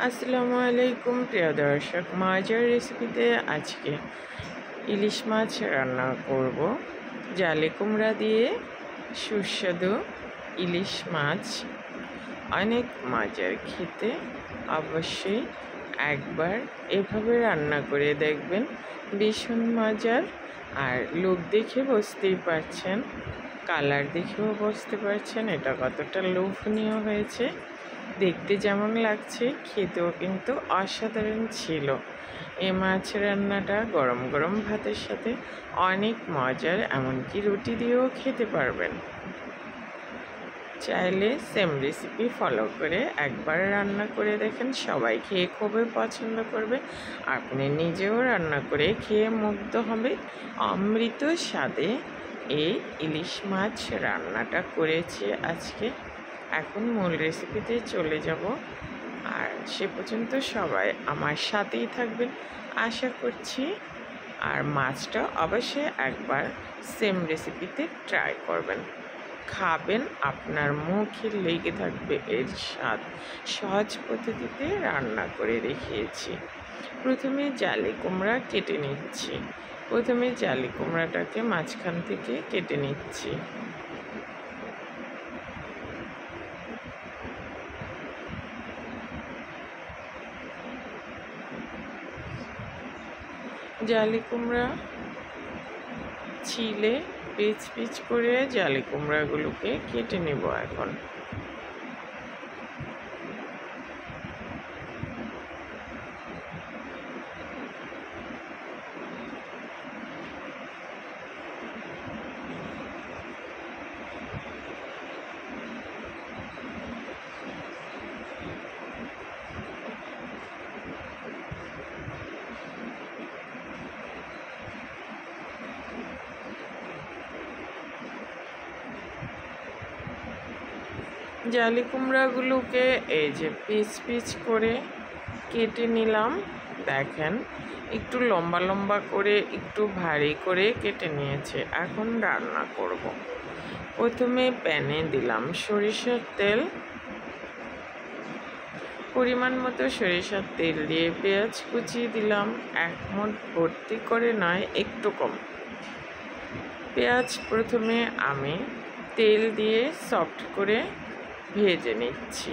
আসসালামু আলাইকুম প্রিয় দর্শক, মাজার রেসিপিতে আজকে ইলিশ মাছ রান্না করব। জালে কুমড়া দিয়ে সুস্বাদু ইলিশ মাছ অনেক মজার খেতে। অবশ্যই একবার এভাবে রান্না করে দেখবেন, ভীষণ মজার। আর লুক দেখে বুঝতেই পারছেন, কালার দেখেও বুঝতে পারছেন এটা কতটা লোভনীয় হয়েছে। দেখতে যেমন লাগছে, খেতেও কিন্তু অসাধারণ ছিল। এই মাছ রান্নাটা গরম গরম ভাতের সাথে অনেক মজার, এমনকি রুটি দিয়েও খেতে পারবেন। চাইলে সেম রেসিপি ফলো করে একবার রান্না করে দেখেন, সবাই খেয়ে খুবই পছন্দ করবে। আপনি নিজেও রান্না করে খেয়ে মুগ্ধ হবে। অমৃত স্বাদে এই ইলিশ মাছ রান্নাটা করেছি আজকে। এখন মূল রেসিপিতে চলে যাব, আর সে পর্যন্ত সবাই আমার সাথেই থাকবেন আশা করছি। আর মাছটা অবশ্যই একবার সেম রেসিপিতে ট্রাই করবেন, খাবেন, আপনার মুখে লেগে থাকবে এর স্বাদ। সহজ পদ্ধতিতে রান্না করে দেখিয়েছি। প্রথমে জালি কুমড়া কেটে নিচ্ছি। প্রথমে জালি কুমড়াটাকে মাঝখান থেকে কেটে নিচ্ছি। জালি কুমড়া ছিলে পিচ পিচ করে জালি কুমড়াগুলোকে কেটে নেব এখন। জালি কুমড়াগুলোকে এই যে পিচ পিচ করে কেটে নিলাম। দেখেন, একটু লম্বা লম্বা করে, একটু ভারী করে কেটে নিয়েছে। এখন রান্না করব। প্রথমে প্যানে দিলাম সরিষার তেল। পরিমাণ মতো সরিষার তেল দিয়ে পেঁয়াজ কুচি দিলাম। এক মুঠ ভর্তি করে নয়, একটু কম। পেঁয়াজ প্রথমে আমি তেল দিয়ে সফট করে ভেজে নিচ্ছি।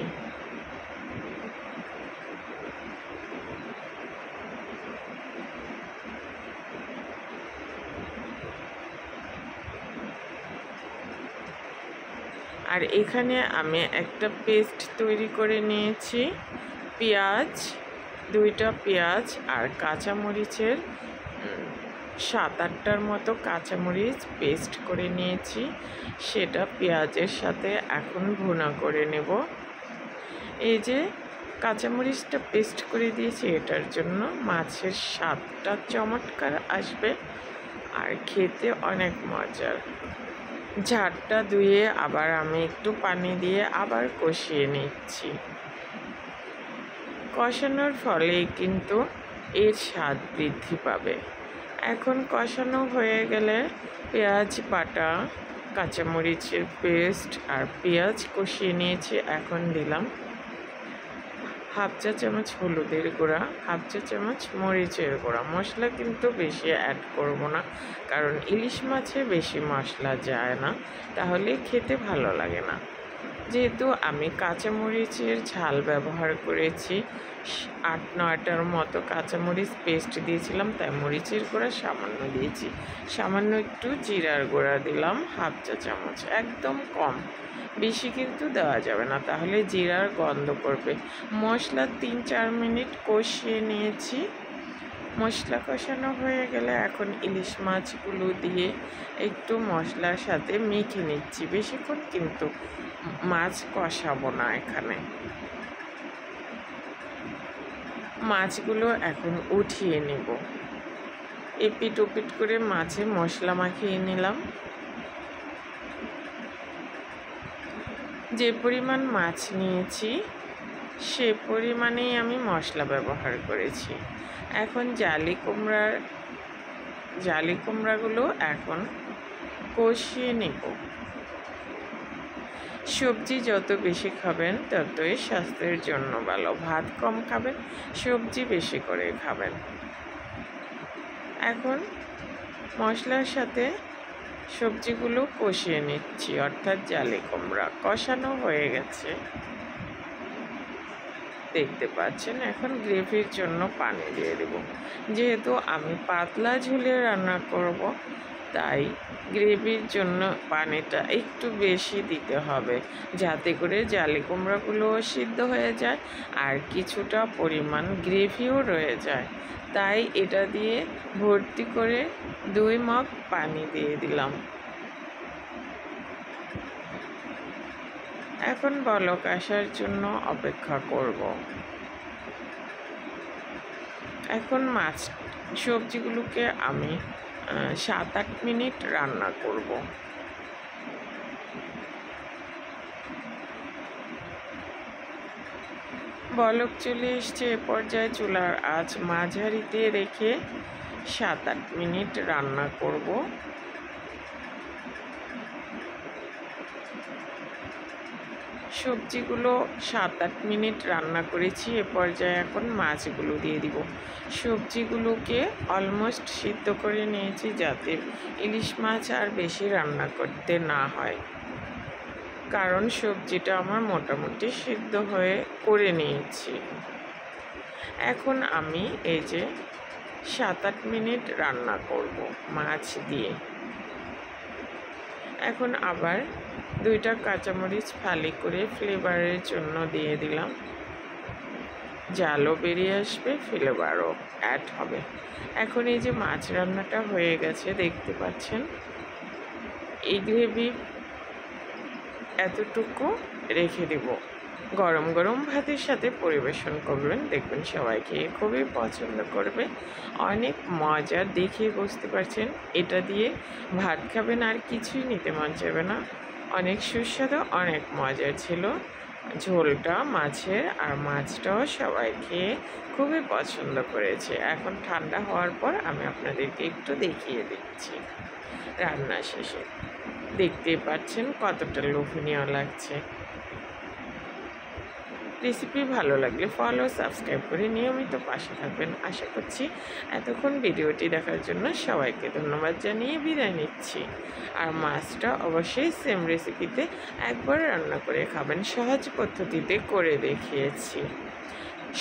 আর এখানে আমি একটা পেস্ট তৈরি করে নিয়েছি। পেঁয়াজ, 2টা পেঁয়াজ আর কাঁচামরিচের 7-8টার মতো কাঁচামরিচ পেস্ট করে নিয়েছি। সেটা পেঁয়াজের সাথে এখন ভুনা করে নেব। এই যে কাঁচামরিচটা পেস্ট করে দিয়েছি, এটার জন্য মাছের স্বাদটা চমৎকার আসবে আর খেতে অনেক মজার। ঝাড়টা ধুয়ে আবার আমি একটু পানি দিয়ে আবার কষিয়ে নিচ্ছি। কষানোর ফলে কিন্তু এর স্বাদ বৃদ্ধি পাবে। এখন কষানো হয়ে গেলে পেঁয়াজ বাটা, কাঁচামরিচের পেস্ট আর পেঁয়াজ কষিয়ে নিয়েছি। এখন দিলাম 1/2 চা চামচ হলুদের গুঁড়া, 1/2 চা চামচ মরিচের গুঁড়া। মশলা কিন্তু বেশি অ্যাড করব না, কারণ ইলিশ মাছে বেশি মশলা যায় না, তাহলে খেতে ভালো লাগে না। যেহেতু আমি কাঁচামরিচের ঝাল ব্যবহার করেছি, 8-9টার মতো কাঁচামরিচ পেস্ট দিয়েছিলাম, তাই মরিচের গুঁড়া সামান্য দিয়েছি। সামান্য একটু জিরার গুঁড়া দিলাম 1/2 চা চামচ, একদম কম, বেশি কিন্তু দেওয়া যাবে না, তাহলে জিরার গন্ধ করবে। মশলা 3-4 মিনিট কষিয়ে নিয়েছি। মশলা কষানো হয়ে গেলে এখন ইলিশ মাছগুলো দিয়ে একটু মশলার সাথে মেখে নিচ্ছি। বেশিক্ষণ কিন্তু মাছ কষাবো না এখানে। মাছগুলো এখন উঠিয়ে নেব। এপিট ওপিট করে মাছে মশলা মাখিয়ে নিলাম। যে পরিমাণ মাছ নিয়েছি সে পরিমাণেই আমি মশলা ব্যবহার করেছি। এখন জালি কুমড়াগুলো এখন কষিয়ে নেব। সবজি যত বেশি খাবেন ততই স্বাস্থ্যের জন্য ভালো। ভাত কম খাবেন, সবজি বেশি করে খাবেন। এখন মশলার সাথে সবজিগুলো কষিয়ে নিচ্ছি, অর্থাৎ জালি কুমড়া কষানো হয়ে গেছে, দেখতে পাচ্ছেন। এখন গ্রেভির জন্য পানি দিয়ে দেব। যেহেতু আমি পাতলা ঝোলে রান্না করব, তাই গ্রেভির জন্য পানিটা একটু বেশি দিতে হবে, যাতে করে জালি কুমড়াগুলো সিদ্ধ হয়ে যায় আর কিছুটা পরিমাণ গ্রেভিও রয়ে যায়। তাই এটা দিয়ে ভর্তি করে 2 মগ পানি দিয়ে দিলাম। এখন বলক আসার জন্য অপেক্ষা করব। এখন সবজিগুলোকে আমি 7-8 মিনিট রান্না করব। বলক চলে এসছে, এ পর্যায়ে চুলার আঁচ মাঝারিতে রেখে 7-8 মিনিট রান্না করব। সবজিগুলো 7-8 মিনিট রান্না করেছি। এ পর্যায়ে এখন মাছগুলো দিয়ে দিব। সবজিগুলোকে অলমোস্ট সিদ্ধ করে নিয়েছি, যাতে ইলিশ মাছ আর বেশি রান্না করতে না হয়, কারণ সবজিটা আমার মোটামুটি সিদ্ধ হয়ে করে নিয়েছি। এখন আমি এই যে 7-8 মিনিট রান্না করব মাছ দিয়ে। এখন আবার 2টা কাঁচামরিচ ফালি করে ফ্লেভারের জন্য দিয়ে দিলাম। জালও বেরিয়ে আসবে, ফ্লেভারও অ্যাড হবে। এখন এই যে মাছ রান্নাটা হয়ে গেছে, দেখতে পাচ্ছেন। এই গ্রেভি এতটুকু রেখে দেব। গরম গরম ভাতের সাথে পরিবেশন করবেন, দেখবেন সবাই খেয়ে খুবই পছন্দ করবে। অনেক মজা, দেখে বুঝতে পারছেন। এটা দিয়ে ভাত খাবেন আর কিছুই নিতে মন চাইবে না। অনেক সুস্বাদু, অনেক মজার ছিল ঝোলটা মাছের, আর মাছটাও সবাই খেয়ে খুবই পছন্দ করেছে। এখন ঠান্ডা হওয়ার পর আমি আপনাদেরকে একটু দেখিয়ে দিচ্ছি রান্না শেষে। দেখতেই পাচ্ছেন কতটা লোভনীয় লাগছে। রেসিপি ভালো লাগলে ফলো, সাবস্ক্রাইব করে নিয়মিত পাশে থাকবেন। আশা করছি এতক্ষণ ভিডিওটি দেখার জন্য সবাইকে ধন্যবাদ জানিয়ে বিদায় নিচ্ছি। আর মাছটা অবশ্যই সেম রেসিপিতে একবার রান্না করে খাবেন। সহজ পদ্ধতিতে করে দেখিয়েছি।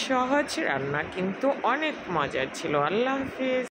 সহজ রান্না কিন্তু অনেক মজার ছিল। আল্লাহ হাফিজ।